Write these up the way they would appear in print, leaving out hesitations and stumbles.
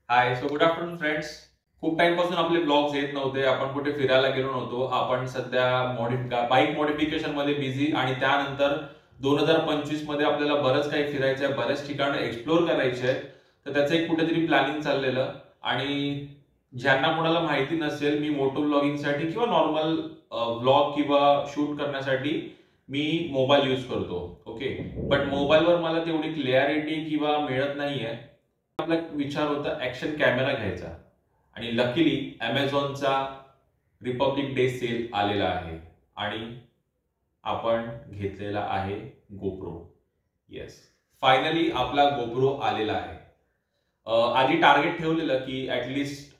हाय, so good afternoon friends. खूप टाइमपासून आपले blogs येत नव्हते. आपण कुठे फिरायला गेलो नव्हतो. आपण सध्या बाईक मॉडिफिकेशन मध्ये बिझी आणि त्यानंतर 2025 मध्ये आपल्याला बरंच काही फिरायचं आहे, बरेच ठिकाणं एक्सप्लोर करायचे आहेत. तर त्याचं एक कुठेतरी प्लॅनिंग चाललेलं. आणि ज्यांना कोणाला माहिती नसेल, मी मोटो ब्लॉगिंगसाठी किंवा नॉर्मल ब्लॉग किंवा शूट करण्यासाठी मी मोबाईल यूज करतो. ओके, बट मोबाईलवर मला तेवढी क्लिअरिटी किंवा मिळत नाहीये. आपला विचार होता ऍक्शन कॅमेरा घ्यायचा आणि लकीली अमेझॉनचा रिपब्लिक डे सेल आलेला आहे आणि आपण घेतलेला आहे गोप्रो. येस, फायनली आपला गोप्रो आलेला आहे. आधी टार्गेट ठेवलेलं की ऍटलिस्ट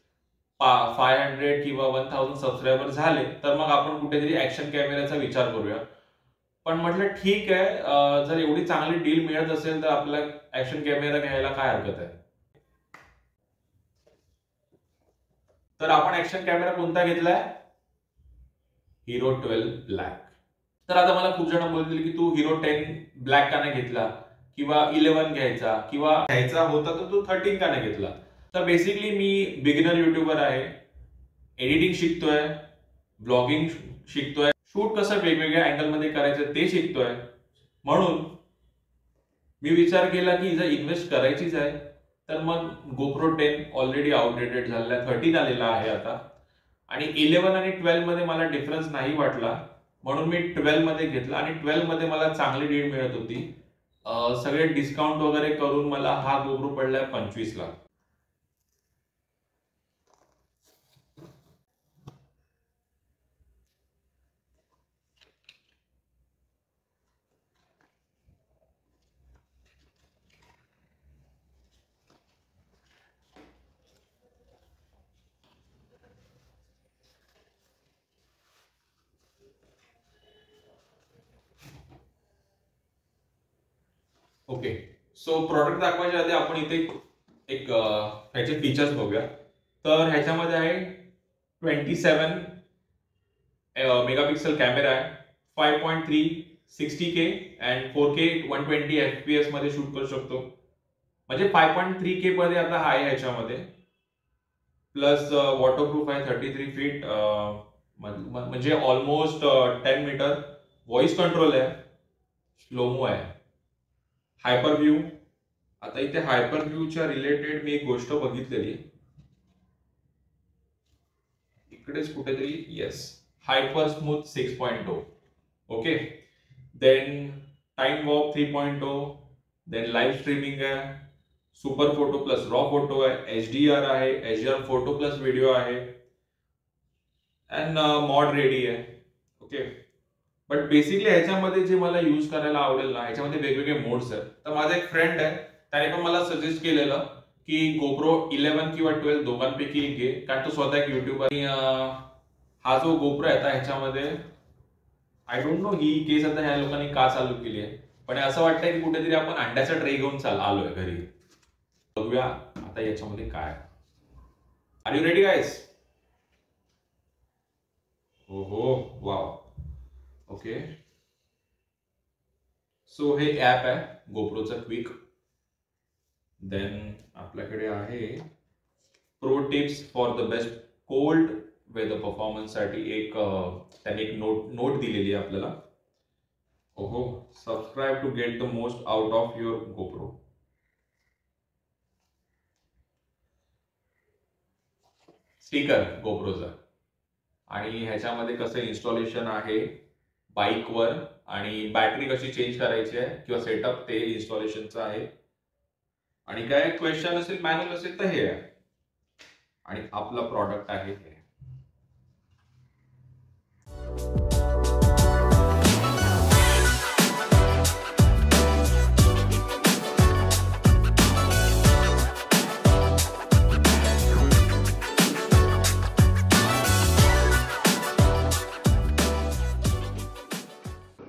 500 किंवा 1000 सबस्क्रायबर झाले तर मग आपण कुठेतरी ऍक्शन कॅमेऱ्याचा विचार करूया. पण म्हटलं ठीक आहे, जर एवढी चांगली डील मिळत असेल तर आपल्याला ऍक्शन कॅमेरा घ्यायला काय हरकत आहे. तर आपण ऍक्शन कॅमेरा कोणता घेतलाय? Hero 12 black. तर आता मला खूप जण बोलतील की तू हिरो 10 ब्लॅक का नाही घेतला, किंवा 11 घ्यायचा, किंवा घ्यायचा होता तर तू 13 का नाही घेतला. तर बेसिकली मी बिगिनर युट्यूबर आहे, एडिटिंग शिकतोय, ब्लॉगिंग शिकतोय, शूट कसं वेगवेगळ्या अँगलमध्ये करायचं ते शिकतोय. म्हणून मी विचार केला की जर इन्व्हेस्ट करायचीच आहे तर मग गोप्रो 10 ऑलरेडी आउटडेटेड झालेला आहे, 13 आलेला आहे आता. आणि 11 आणि 12 मध्ये मला डिफरन्स नाही वाटला, म्हणून मी 12 मध्ये घेतला. आणि 12 मध्ये मला चांगली डील मिळत होती. सगळे डिस्काउंट वगैरे करून मला हा गोप्रो पडलाय 25 ला. ओके, सो प्रॉडक्ट दाखवायच्या आधी आपण इथे एक ह्याचे फीचर्स बघूया. तर ह्याच्यामध्ये आहे 27 मेगापिक्सल कॅमेरा आहे, 5.3 60K अँड 4K 120 FPS मध्ये शूट करू शकतो. म्हणजे 5.3K मध्ये आता आहे ह्याच्यामध्ये. प्लस वॉटरप्रूफ आहे, 33 फीट, म्हणजे ऑलमोस्ट 10 मीटर. व्हॉइस कंट्रोल आहे, स्लोमो आहे, हायपर व्ह्यू. आता इथे हायपर व्ह्यूच्या रिलेटेड मी एक गोष्ट बघितलेली इकडेच कुठेतरी. Yes, hyper smooth 6.0. Okay, then time walk 3.0, then live streaming आहे, super photo plus raw photo आहे, HDR आहे, HDR फोटो प्लस व्हिडिओ आहे, अँड मॉड रेडी आहे. ओके, बट बेसिकली ह्याच्यामध्ये जे मला यूज करायला आवडेल ना, ह्याच्यामध्ये वेगवेगळे मोड्स आहेत. तर माझा एक फ्रेंड आहे, त्याने पण मला सजेस्ट केलेलं की गोप्रो 11 किंवा 12 दोघांपैकी एक घे, कारण तो स्वतः एक युट्यूबर. हा जो गोप्रो आहे ह्याच्यामध्ये आय डोंट नो ही केस आता ह्या लोकांनी का चालू केली आहे, पण असं वाटतंय की कुठेतरी आपण अंड्याचा ट्रे घेऊन आलोय घरी. बघूया आता याच्यामध्ये काय. Are you ready guys? हो, वाव. ओके, सो हे ऍप आहे गोप्रोचं क्विक. देन आपल्याकडे आहे pro tips for the best cold weather performance साठी एक त्यांनी एक नोट दिलेली आहे आपल्याला. ओहो, subscribe to get the most out of your GoPro. Sticker गोप्रोचा. आणि ह्याच्यामध्ये कसं इन्स्टॉलेशन आहे बाईकवर, आणि बॅटरी कशी चेंज करायची आहे किंवा सेटअप ते इन्स्टॉलेशनचं आहे. आणि काय क्वेश्चन असेल, मॅन्युअल असेल तर हे आहे. आणि आपला प्रॉडक्ट आहे हे.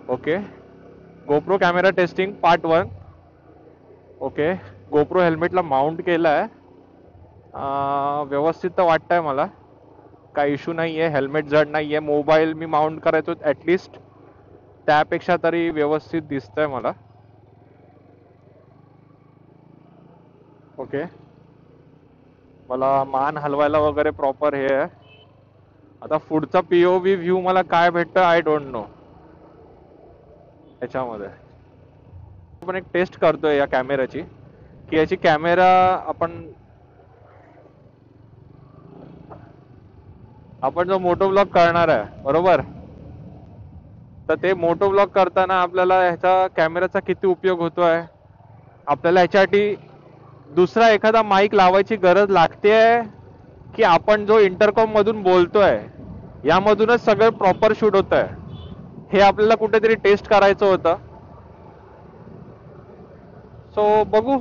Okay, GoPro camera testing part 1. Okay, GoPro हेल्मेटला माउंट केला आहे, व्यवस्थित तर वाटतंय मला, काही इश्यू नाही आहे, हेल्मेट जड नाही आहे. मोबाईल मी माउंट करायचो ॲटलिस्ट त्यापेक्षा तरी व्यवस्थित दिसतंय मला. ओके, मला मान हलवायला वगैरे प्रॉपर हे आहे. आता पुढचा पीओव्ही व्ह्यू मला काय भेटतं आय डोंट नो. याच्यामध्ये आपण एक टेस्ट करतोय या कॅमेऱ्याची, की याची कॅमेरा आपण जो मोटो ब्लॉग करणार आहे बरोबर, तर ते मोटो ब्लॉग करताना आपल्याला ह्याचा कॅमेऱ्याचा किती उपयोग होतोय, आपल्याला ह्याच्यासाठी दुसरा एखादा माईक लावायची गरज लागतेय, की आपण जो इंटरकॉम मधून बोलतोय यामधूनच सगळं प्रॉपर शूट होत आहे, हे आपल्याला कुठेतरी टेस्ट करायचं होतं. सो बघू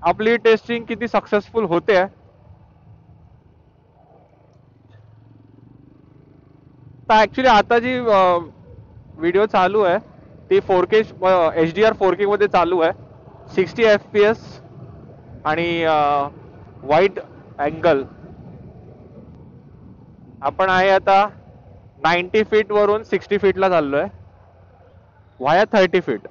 आपली टेस्टिंग किती सक्सेसफुल होते. तर ऍक्च्युली आता जी व्हिडिओ चालू आहे ती 4K HDR 4K मध्ये चालू आहे, 60 FPS आणि वाईड अँगल. आपण आहे आता 90 फीट वरून 60 फीटला चाललोय व्हाया 30 फीट.